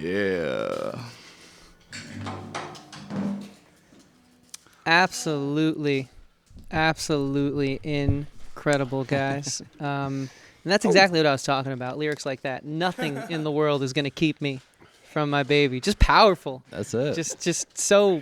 Yeah. Absolutely incredible, guys. And that's exactly what I was talking about. Lyrics like that. Nothing in the world is going to keep me from my baby. Just powerful. That's it. Just so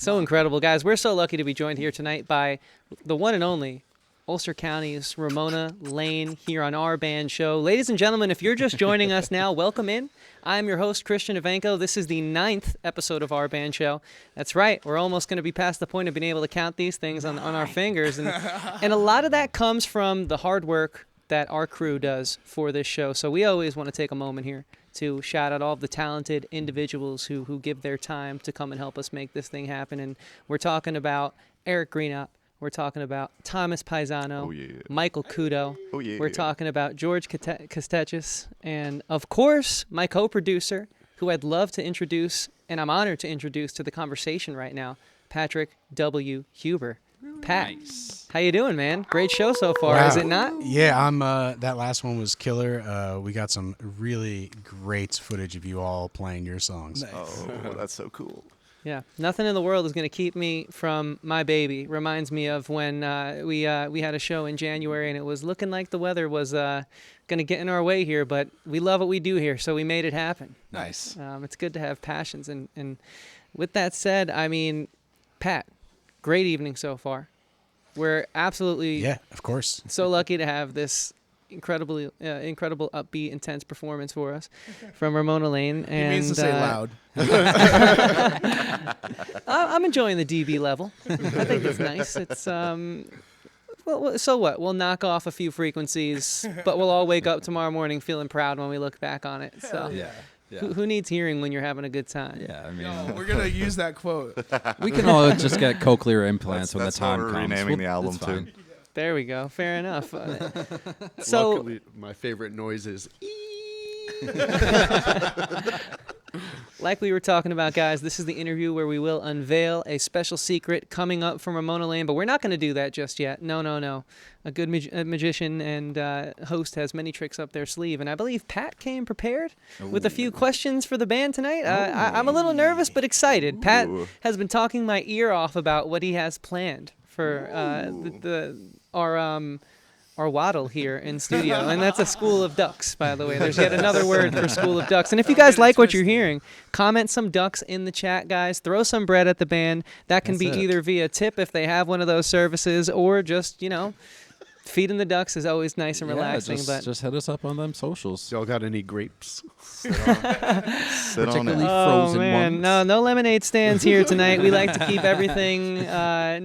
incredible, guys. We're so lucky to be joined here tonight by the one and only Ulster County's Ramona Lane here on our band show. Ladies and gentlemen, if you're just joining us now, welcome in. I'm your host, Christian Ivanko. This is the 9th episode of our band show. That's right. We're almost going to be past the point of being able to count these things on our fingers. And a lot of that comes from the hard work that our crew does for this show. So we always want to take a moment here to shout out all of the talented individuals who give their time to come and help us make this thing happen. And we're talking about Eric Greenup. We're talking about Thomas Paisano, Michael Kudo. We're talking about George Kostechis, and, of course, my co-producer, who I'd love to introduce, and I'm honored to introduce to the conversation right now, Patrick W. Huber. Pat, how you doing, man? Great show so far, wow. Is it not? Yeah, I'm. That last one was killer. We got some really great footage of you all playing your songs. Nice. Oh, that's so cool. Yeah, nothing in the world is going to keep me from my baby. Reminds me of when we had a show in January, and it was looking like the weather was going to get in our way here, but we love what we do here, so we made it happen. Nice. It's good to have passions, and with that said, I mean, Pat, great evening so far. We're absolutely of course, so lucky to have this incredible, upbeat, intense performance for us from Ramona Lane. And, he means to say loud. I'm enjoying the dB level. I think it's nice. It's well, so what? We'll knock off a few frequencies, but we'll all wake up tomorrow morning feeling proud when we look back on it. So Yeah. who needs hearing when you're having a good time? Yeah, I mean, No, we're gonna use that quote. we can all just get cochlear implants when the That's time what we're comes. renaming the album it's too. fine. There we go. Fair enough. So Luckily, my favorite noise is like we were talking about, guys, this is the interview where we will unveil a special secret coming up from Ramona Lane, but we're not going to do that just yet. No. A good magician and host has many tricks up their sleeve, and I believe Pat came prepared with a few questions for the band tonight. I'm a little nervous but excited. Pat has been talking my ear off about what he has planned for our waddle here in studio, and that's a school of ducks, by the way. There's yet another word for school of ducks. And if you guys like what you're hearing, comment some ducks in the chat, guys. Throw some bread at the band. That can be either via tip if they have one of those services, or just, feeding the ducks is always nice and relaxing. Just hit us up on them socials. y'all got any grapes? Sit on Particularly it. frozen man. ones. No lemonade stands here tonight. We like to keep everything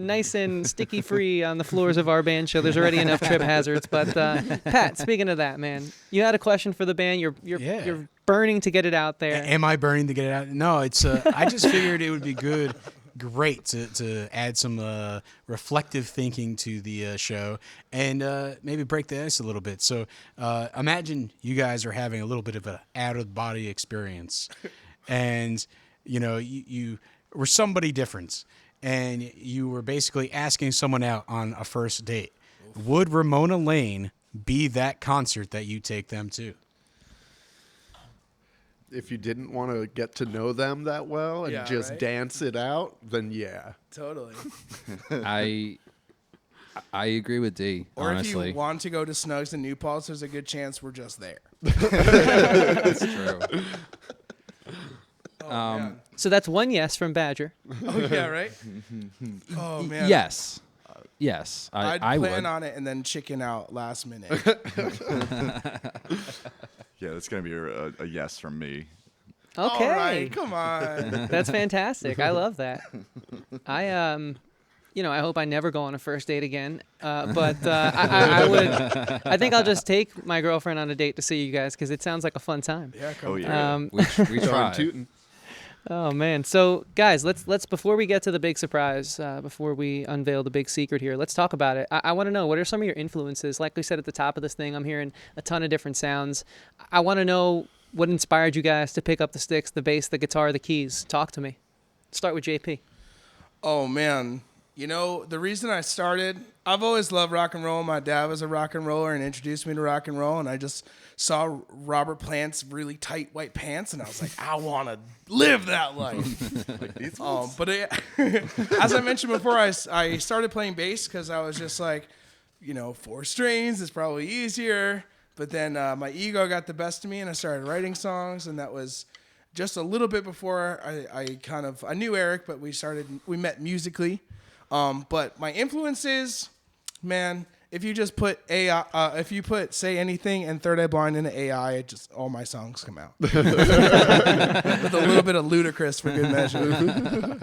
nice and sticky free on the floors of our band show. There's already enough trip hazards. But Pat, speaking of that, man, you had a question for the band. You're burning to get it out there. Am I burning to get it out? No, it's. I just figured it would be great to add some reflective thinking to the show and maybe break the ice a little bit. So imagine you guys are having a little bit of an out-of-body experience, and you were somebody different, and you were basically asking someone out on a first date. Would Ramona Lane be that concert that you take them to? If you didn't want to get to know them that well and just dance it out, then yeah. Totally. I agree with D, Or honestly. if you want to go to Snugs and New Paltz, there's a good chance we're just there. That's true. Man. So that's one yes from Badger. Oh, yeah, right? Oh, man. Yes. I'd I plan would. on it and then chicken out last minute. Yeah, that's gonna be a yes from me. Okay. All right, come on. That's fantastic. I love that. I hope I never go on a first date again. But I would. I think I'll just take my girlfriend on a date to see you guys because it sounds like a fun time. Yeah, come Oh on. yeah. We try. Tootin'. Oh man. So guys, let's before we get to the big surprise, before we unveil the big secret here, let's talk about it. I want to know, what are some of your influences? Like we said at the top of this thing, I'm hearing a ton of different sounds. I want to know what inspired you guys to pick up the sticks, the bass, the guitar, the keys. Talk to me. Start with JP. Oh, man. You know, the reason I started, I've always loved rock and roll. My dad was a rock and roller and introduced me to rock and roll, and I just saw Robert Plant's really tight white pants, and I was like, I want to live that life. As I mentioned before, I started playing bass because I was just like, 4 strings is probably easier. But then my ego got the best of me, and I started writing songs, and that was just a little bit before I knew Eric, but we met musically. But my influences, man, if you just put AI, if you put Say Anything and Third Eye Blind into AI, all my songs come out. With a little bit of ludicrous for good measure.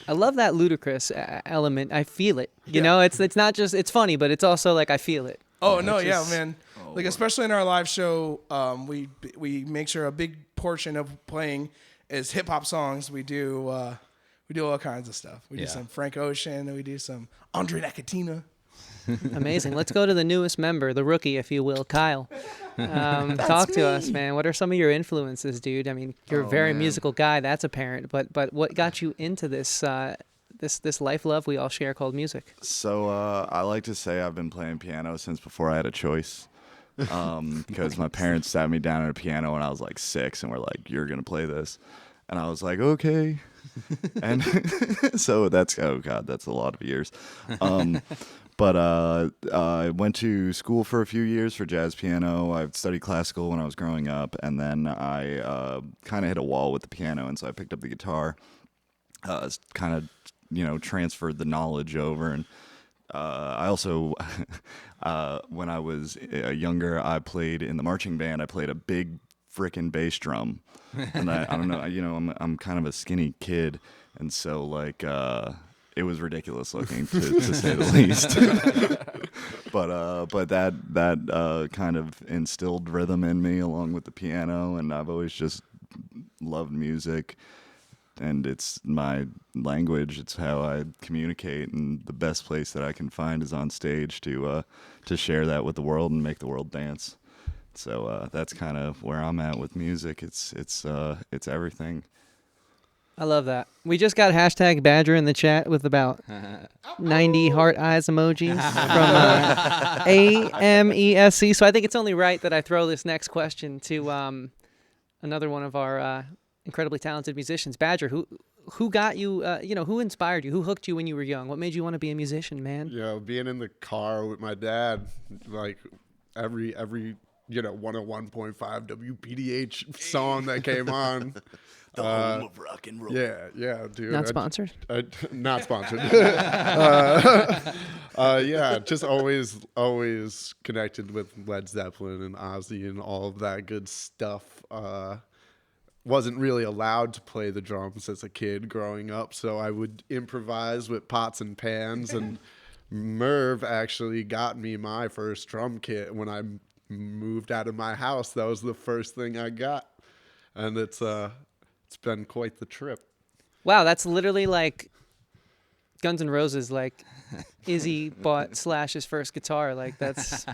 I love that ludicrous element. I feel it. You know, it's not just, it's funny, but it's also like I feel it. Oh, no, yeah, man. Like, especially in our live show, we make sure a big portion of playing is hip-hop songs. We do all kinds of stuff. We do some Frank Ocean, and we do some Andre Nicotina. Amazing. Let's go to the newest member, the rookie, if you will, Kyle. Talk to us, man. What are some of your influences, dude? I mean, you're a very musical guy. That's apparent. But what got you into this this life love we all share called music? So I like to say I've been playing piano since before I had a choice. Because my parents sat me down at a piano when I was like 6 and were like, "You're gonna play this," and I was like, "Okay." And so that's a lot of years. But I went to school for a few years for jazz piano. I studied classical when I was growing up, and then I kind of hit a wall with the piano, and so I picked up the guitar. Kind of transferred the knowledge over, and I also when I was younger, I played in the marching band. I played a big frickin' bass drum, and I don't know, I'm kind of a skinny kid, and so like it was ridiculous looking to say the least. but that kind of instilled rhythm in me along with the piano, and I've always just loved music. And it's my language. It's how I communicate, and the best place that I can find is on stage to share that with the world and make the world dance. So that's kind of where I'm at with music. It's everything. I love that. We just got hashtag Badger in the chat with about 90 heart eyes emojis from AMESC. So I think it's only right that I throw this next question to another one of our incredibly talented musicians. Badger, who got you, who inspired you? Who hooked you when you were young? What made you want to be a musician, man? Being in the car with my dad, like every 101.5 WPDH song that came on. The home of rock and roll. Yeah, dude. Not sponsored? Not sponsored. Just always connected with Led Zeppelin and Ozzy and all of that good stuff. Wasn't really allowed to play the drums as a kid growing up, so I would improvise with pots and pans, and Merv actually got me my first drum kit when I moved out of my house. That was the first thing I got, and it's been quite the trip. Wow, that's literally like Guns N' Roses, like Izzy bought Slash's first guitar. Like, that's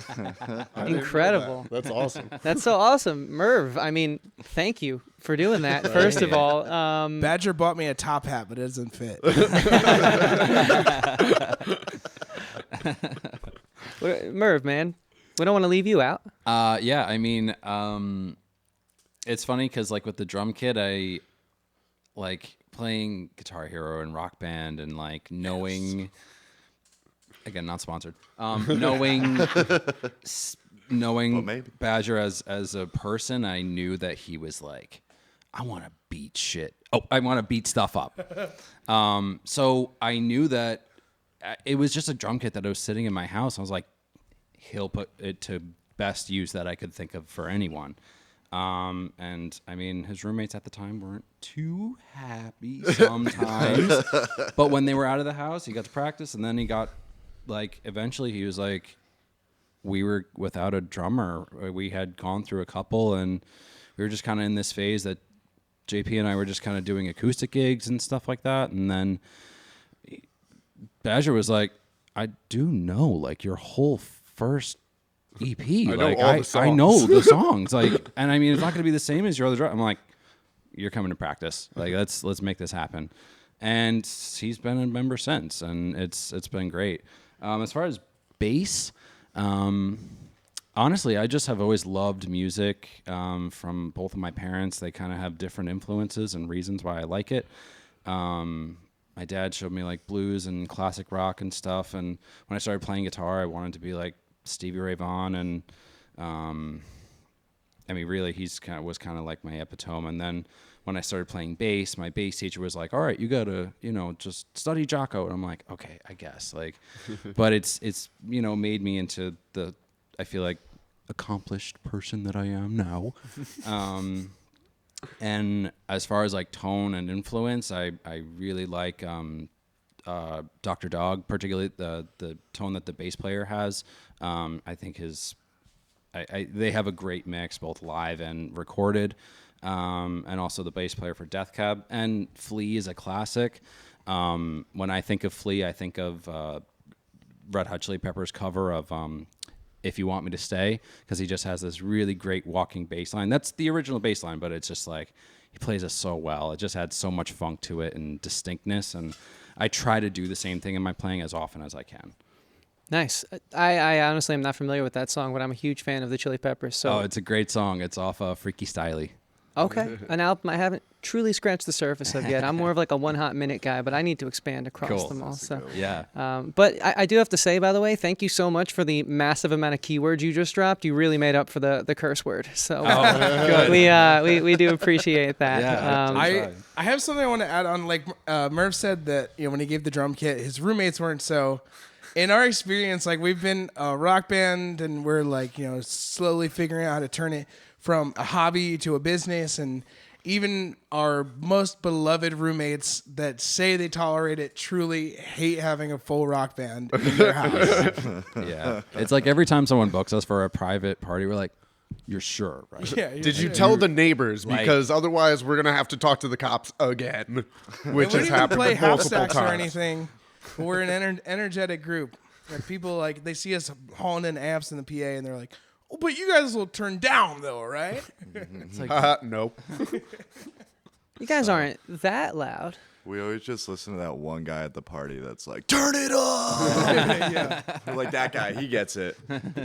incredible. That's awesome. That's so awesome. Merv, I mean, thank you for doing that, first of all. Badger bought me a top hat, but it doesn't fit. Merv, man, we don't want to leave you out. I mean, it's funny because like with the drum kit, I like playing Guitar Hero and Rock Band and like knowing, again, not sponsored, knowing Badger as a person, I knew that he was like, I want to beat shit. Oh, I want to beat stuff up. So I knew that it was just a drum kit that I was sitting in my house. I was like, he'll put it to best use that I could think of for anyone. And I mean, his roommates at the time weren't too happy sometimes, but when they were out of the house, he got to practice, and then he got like, eventually he was like, we were without a drummer. We had gone through a couple, and we were just kind of in this phase that JP and I were just kind of doing acoustic gigs and stuff like that. And then Badger was like, I do know like your whole first EP. I know the songs. Like, and I mean, it's not going to be the same as your other drum. I'm like, you're coming to practice. Like, let's make this happen. and he's been a member since, and it's been great. As far as bass, honestly, I just have always loved music from both of my parents. They kind of have different influences and reasons why I like it. My dad showed me like blues and classic rock and stuff, and when I started playing guitar, I wanted to be like Stevie Ray Vaughan, and I mean, really, was kind of like my epitome. And then when I started playing bass, my bass teacher was like, "All right, you gotta, just study Jocko." And I'm like, "Okay, I guess." Like, but it's made me into the, I feel like, accomplished person that I am now. And as far as like tone and influence, I really like Dr. Dog, particularly the tone that the bass player has. I think they have a great mix, both live and recorded, and also the bass player for Death Cab. And Flea is a classic. When I think of Flea, I think of Red Hot Chili Peppers' cover of If You Want Me to Stay, because he just has this really great walking bass line. That's the original bass line, but it's just like he plays it so well. It just had so much funk to it and distinctness, and I try to do the same thing in my playing as often as I can. Nice. I honestly am not familiar with that song, but I'm a huge fan of the Chili Peppers. So. Oh, it's a great song. It's off Freaky Styley. Okay. An album I haven't truly scratched the surface of yet. I'm more of like a One Hot Minute guy, but I need to expand across them all. So. Yeah. But I do have to say, by the way, thank you so much for the massive amount of keywords you just dropped. You really made up for the curse word. So good. We do appreciate that. Yeah, I have something I want to add on. Like Merv said that when he gave the drum kit, his roommates weren't so. In our experience, like we've been a rock band, and we're like slowly figuring out how to turn it from a hobby to a business, and even our most beloved roommates that say they tolerate it truly hate having a full rock band in their house. Yeah. It's like every time someone books us for a private party, we're like, "You're sure, right?" Yeah, Did you tell the neighbors? Because otherwise we're going to have to talk to the cops again, which has happened play half multiple stacks or times. anything. We're an energetic group. Like people they see us hauling in amps in the PA, and they're like, "Oh, but you guys will turn down though, right?" It's like, Nope. You guys aren't that loud. We always just listen to that one guy at the party that's like, "Turn it up!" Yeah. We're like, that guy, he gets it.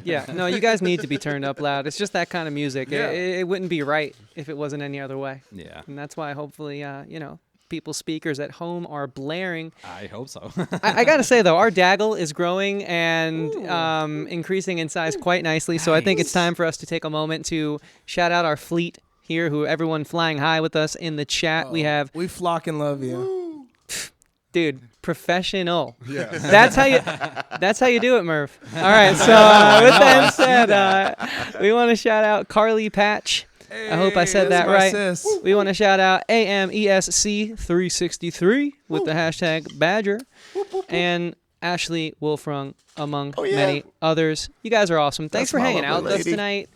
Yeah. No, you guys need to be turned up loud. It's just that kind of music. Yeah. It wouldn't be right if it wasn't any other way. yeah. And that's why hopefully, people's speakers at home are blaring. I hope so. I got to say, though, our Daggle is growing and increasing in size quite nicely. So I think it's time for us to take a moment to shout out our fleet here, who everyone flying high with us in the chat. We have, We flock and love you. dude, professional. Yeah. That's how you do it, Murph. All right. So with that said, we want to shout out Carly Patch. I hope I said that right. Sis. We want to shout out AMESC363 with the hashtag Badger and Ashley Wolfrung, among many others. You guys are awesome. Thanks for my hanging out lovely with us lady. tonight.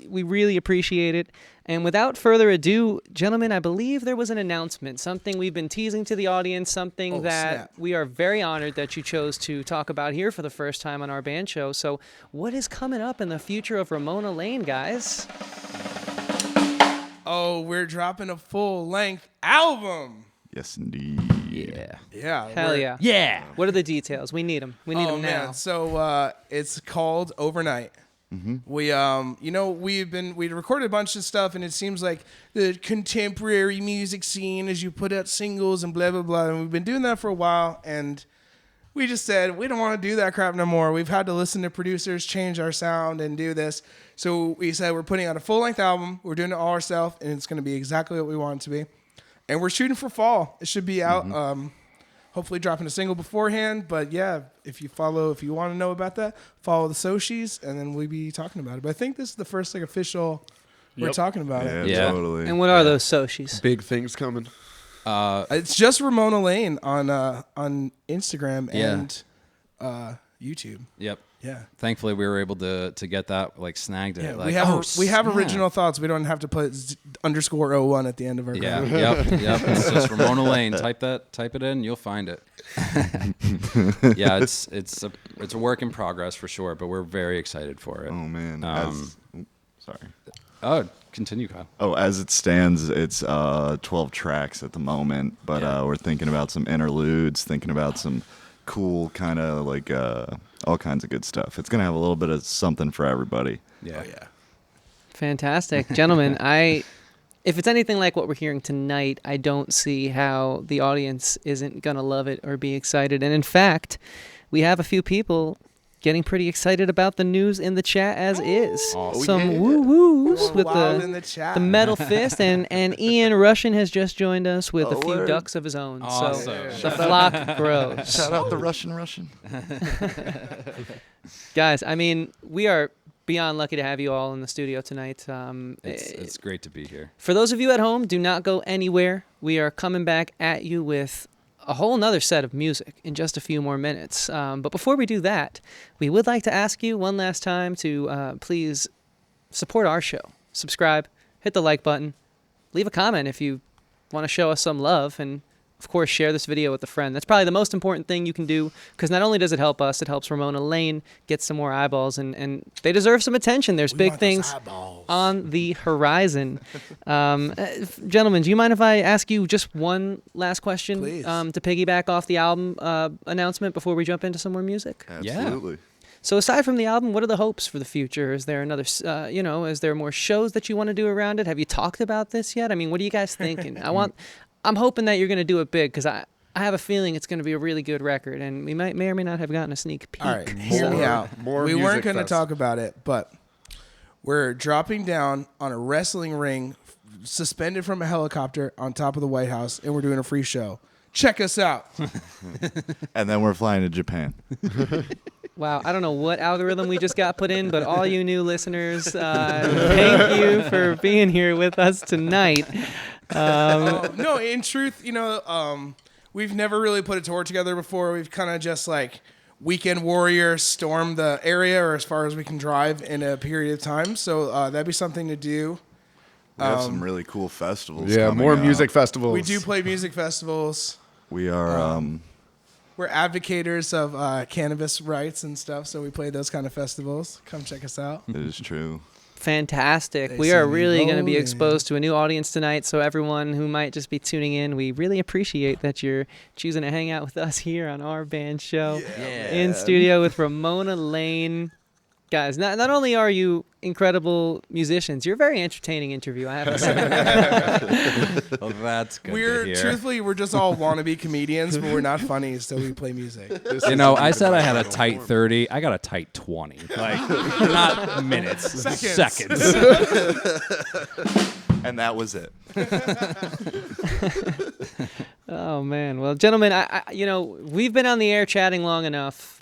We really appreciate it. And without further ado, gentlemen, I believe there was an announcement, something we've been teasing to the audience, something that snap. we are very honored that you chose to talk about here for the first time on our band show. So what is coming up in the future of Ramona Lane, guys? Oh, we're dropping a full-length album. Yes, indeed. yeah. Yeah. Hell yeah. Yeah. What are the details? We need them. We need them now. Man. So it's called Overnight. We we recorded a bunch of stuff, and it seems like the contemporary music scene as you put out singles and blah blah blah, and we've been doing that for a while, and we just said we don't want to do that crap no more. We've had to listen to producers change our sound and do this, so we said we're putting out a full length album. We're doing it all ourselves, and it's going to be exactly what we want it to be, and we're shooting for fall. It should be out. Hopefully dropping a single beforehand, but yeah, if you want to know about that, follow the socials, and then we'll be talking about it. But I think this is the first Yep. official we're talking about Yeah, it. Yeah. totally. And what are those socials? Big things coming. It's just Ramona Lane on Instagram Yeah. and YouTube. Yep. Yeah. Thankfully, we were able to get that snagged. Yeah, Like, we have snap. original thoughts. We don't have to put _01 at the end of our Yeah. graphic. Yep. It's just Ramona Lane. Type it in, you'll find it. Yeah, it's a work in progress for sure, but we're very excited for it. Oh, man. Um, Sorry. Oh, continue, Kyle. Oh, as it stands, it's 12 tracks at the moment, but we're thinking about some interludes, thinking about some cool kind of like all kinds of good stuff. It's gonna have a little bit of something for everybody. Yeah. Oh, yeah. Fantastic. Gentlemen, if it's anything like what we're hearing tonight, I don't see how the audience isn't going to love it or be excited. And in fact, we have a few people getting pretty excited about the news in the chat as is. Awesome. Some woo-woos with Wild in the chat. the metal fist. And Ian Russian has just joined us with a few word. ducks of his own. Awesome. So the flock grows. Shout out the Russian. Guys, I mean, we are beyond lucky to have you all in the studio tonight. It's great to be here. For those of you at home, do not go anywhere. We are coming back at you with a whole nother set of music in just a few more minutes. But before we do that, we would like to ask you one last time to please support our show. Subscribe, hit the like button, leave a comment if you want to show us some love, and of course, share this video with a friend. That's probably the most important thing you can do, because not only does it help us, it helps Ramona Lane get some more eyeballs, and they deserve some attention. There's big things on the horizon. Gentlemen, do you mind if I ask you just one last question? Please. To piggyback off the album announcement before we jump into some more music? Absolutely. So aside from the album, what are the hopes for the future? Is there another, is there more shows that you want to do around it? Have you talked about this yet? I mean, what are you guys thinking? I'm hoping that you're going to do it big, because I have a feeling it's going to be a really good record, and we may or may not have gotten a sneak peek. All right, hear me out. more We music weren't going to fest. talk about it, but we're dropping down on a wrestling ring suspended from a helicopter on top of the White House, and we're doing a free show. Check us out. And then we're flying to Japan. Wow, I don't know what algorithm we just got put in, but all you new listeners, thank you for being here with us tonight. No, in truth, we've never really put a tour together before. We've kind of just like weekend warrior stormed the area, or as far as we can drive in a period of time. So that'd be something to do. We have some really cool festivals. Yeah, coming more up. music festivals. We do play music festivals. We are. We're advocators of cannabis rights and stuff, so we play those kind of festivals. Come check us out. It is true. Fantastic. They We are see me really going to be rolling. exposed to a new audience tonight, so everyone who might just be tuning in, we really appreciate that you're choosing to hang out with us here on our band show in studio with Ramona Lane. Guys, not only are you incredible musicians, you're a very entertaining interview, I have to say. Well, that's good to hear. Truthfully, we're just all wannabe comedians, but we're not funny, so we play music. I said I had a tight 30. I got a tight 20. Like, not minutes, seconds. And that was it. Oh, man. Well, gentlemen, we've been on the air chatting long enough.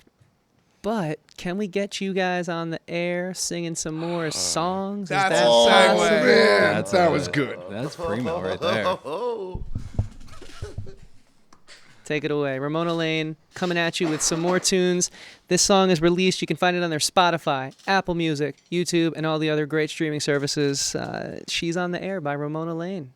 But can we get you guys on the air singing some more songs? That's Is that a segue. possible? Man, that was good. That's primo right there. Take it away. Ramona Lane coming at you with some more tunes. This song is released. You can find it on their Spotify, Apple Music, YouTube, and all the other great streaming services. She's on the Air by Ramona Lane.